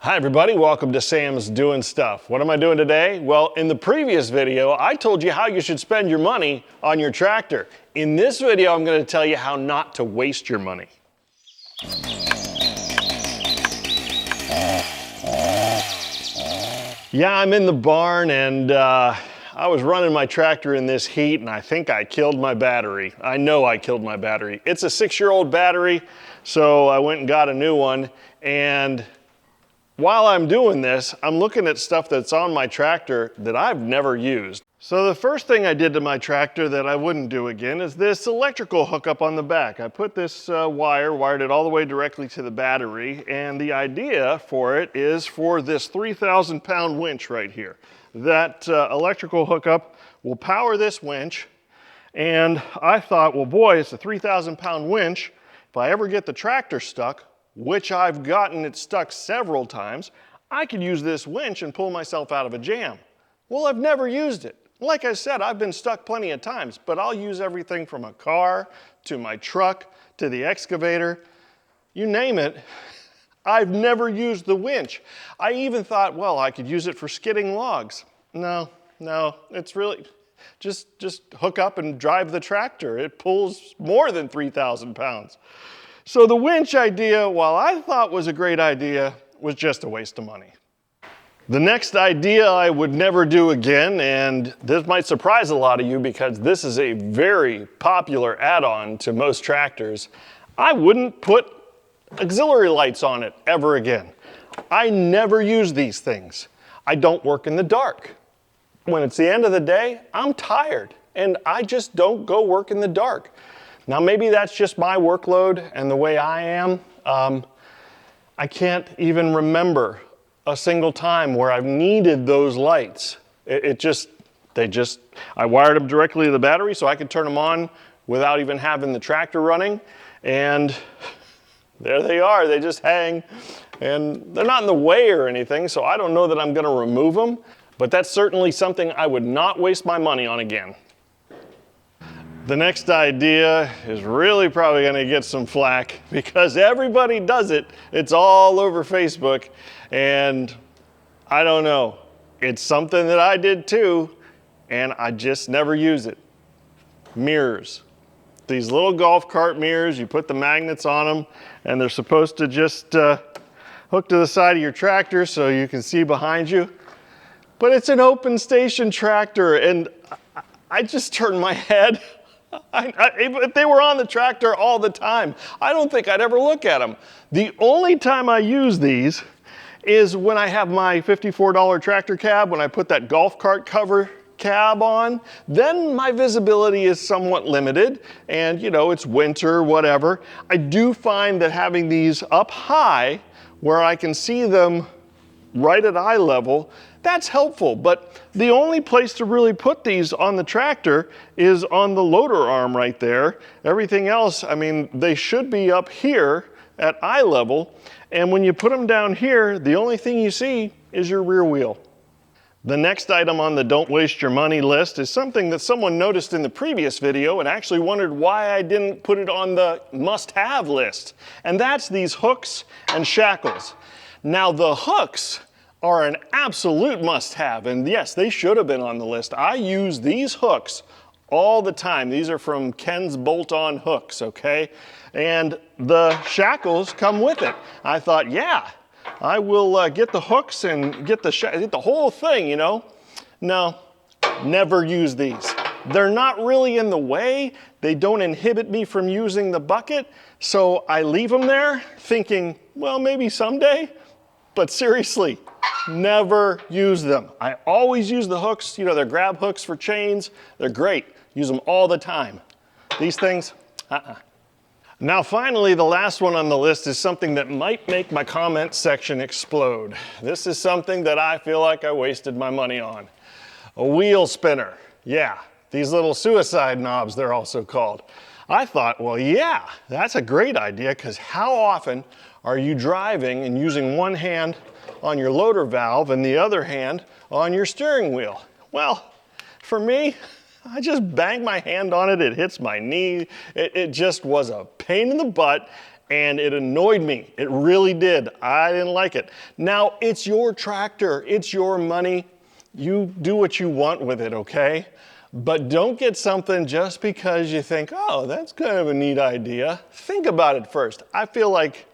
Hi everybody, welcome to Sam's Doing Stuff. What am I doing today? Well, in the previous video, I told you how you should spend your money on your tractor. In this video, I'm going to tell you how not to waste your money. Yeah, I'm in the barn and I was running my tractor in this heat and I think I killed my battery. I know I killed my battery. It's a 6-year-old battery, so I went and got a new one, and while I'm doing this, I'm looking at stuff that's on my tractor that I've never used. So the first thing I did to my tractor that I wouldn't do again is this electrical hookup on the back. I put this wired it all the way directly to the battery, and the idea for it is for this 3,000-pound winch right here. That electrical hookup will power this winch, and I thought, well boy, it's a 3,000-pound winch. If I ever get the tractor stuck, which I've gotten it stuck several times, I could use this winch and pull myself out of a jam. Well, I've never used it. Like I said, I've been stuck plenty of times, but I'll use everything from a car to my truck to the excavator, you name it. I've never used the winch. I even thought, well, I could use it for skidding logs. No, it's really just hook up and drive the tractor. It pulls more than 3,000 pounds. So the winch idea, while I thought was a great idea, was just a waste of money. The next idea I would never do again, and this might surprise a lot of you because this is a very popular add-on to most tractors, I wouldn't put auxiliary lights on it ever again. I never use these things. I don't work in the dark. When it's the end of the day, I'm tired, and I just don't go work in the dark. Now maybe that's just my workload and the way I am. I can't even remember a single time where I've needed those lights. I wired them directly to the battery so I could turn them on without even having the tractor running, and there they are. They just hang, and they're not in the way or anything, so I don't know that I'm gonna remove them, but that's certainly something I would not waste my money on again. The next idea is really probably going to get some flack because everybody does it. It's all over Facebook, and I don't know. It's something that I did too, and I just never use it. Mirrors. These little golf cart mirrors, you put the magnets on them, and they're supposed to just hook to the side of your tractor so you can see behind you. But it's an open station tractor, and I just turn my head. If they were on the tractor all the time, I don't think I'd ever look at them. The only time I use these is when I have my $54 tractor cab, when I put that golf cart cover cab on, then my visibility is somewhat limited, and you know, it's winter, whatever. I do find that having these up high where I can see them right at eye level, that's helpful, but the only place to really put these on the tractor is on the loader arm right there. Everything else, I mean, they should be up here at eye level, and when you put them down here, the only thing you see is your rear wheel. The next item on the don't waste your money list is something that someone noticed in the previous video and actually wondered why I didn't put it on the must-have list, and that's these hooks and shackles. Now the hooks are an absolute must-have, and yes, they should have been on the list. I use these hooks all the time. These are from Ken's bolt-on hooks, okay? And the shackles come with it. I thought, yeah, I will get the hooks and get the whole thing, you know? No, never use these. They're not really in the way. They don't inhibit me from using the bucket, so I leave them there thinking, well, maybe someday, but seriously, never use them. I always use the hooks. You know, they're grab hooks for chains. They're great. Use them all the time. These things, Now finally, the last one on the list is something that might make my comment section explode. This is something that I feel like I wasted my money on. A wheel spinner. Yeah, these little suicide knobs, they're also called. I thought, well, yeah, that's a great idea, because how often are you driving and using one hand on your loader valve and the other hand on your steering wheel? Well, for me, I just bang my hand on it, it hits my knee. It just was a pain in the butt, and it annoyed me. It really did. I didn't like it. Now, it's your tractor. It's your money. You do what you want with it, okay? But don't get something just because you think, oh, that's kind of a neat idea. Think about it first. I feel like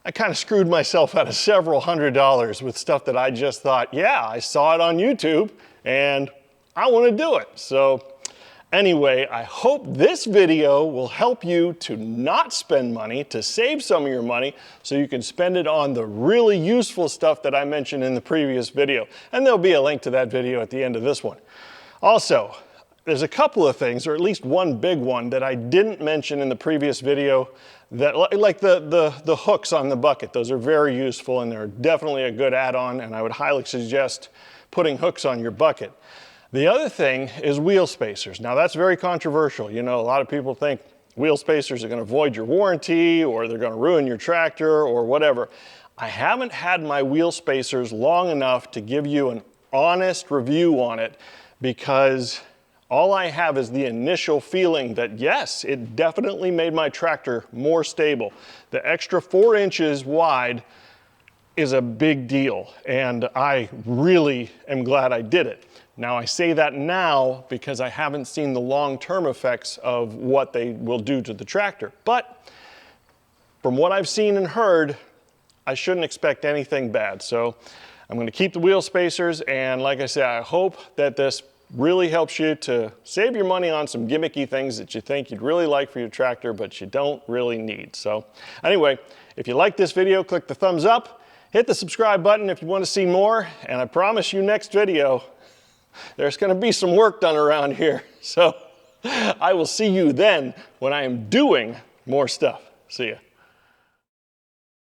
I kind of screwed myself out of several $100s with stuff that I just thought, yeah, I saw it on YouTube and I want to do it. So anyway, I hope this video will help you to not spend money, to save some of your money, so you can spend it on the really useful stuff that I mentioned in the previous video. And there'll be a link to that video at the end of this one. Also, there's a couple of things, or at least one big one, that I didn't mention in the previous video, that, like the hooks on the bucket. Those are very useful and they're definitely a good add-on, and I would highly suggest putting hooks on your bucket. The other thing is wheel spacers. Now that's very controversial. You know, a lot of people think wheel spacers are going to void your warranty, or they're going to ruin your tractor, or whatever. I haven't had my wheel spacers long enough to give you an honest review on it, because all I have is the initial feeling that yes, it definitely made my tractor more stable. The extra 4 inches wide is a big deal, and I really am glad I did it. Now I say that now because I haven't seen the long-term effects of what they will do to the tractor. But from what I've seen and heard, I shouldn't expect anything bad. So I'm going to keep the wheel spacers, and like I said, I hope that this really helps you to save your money on some gimmicky things that you think you'd really like for your tractor, but you don't really need. So anyway, if you like this video, click the thumbs up, hit the subscribe button if you want to see more, and I promise you next video, there's going to be some work done around here. So I will see you then when I am doing more stuff. See ya.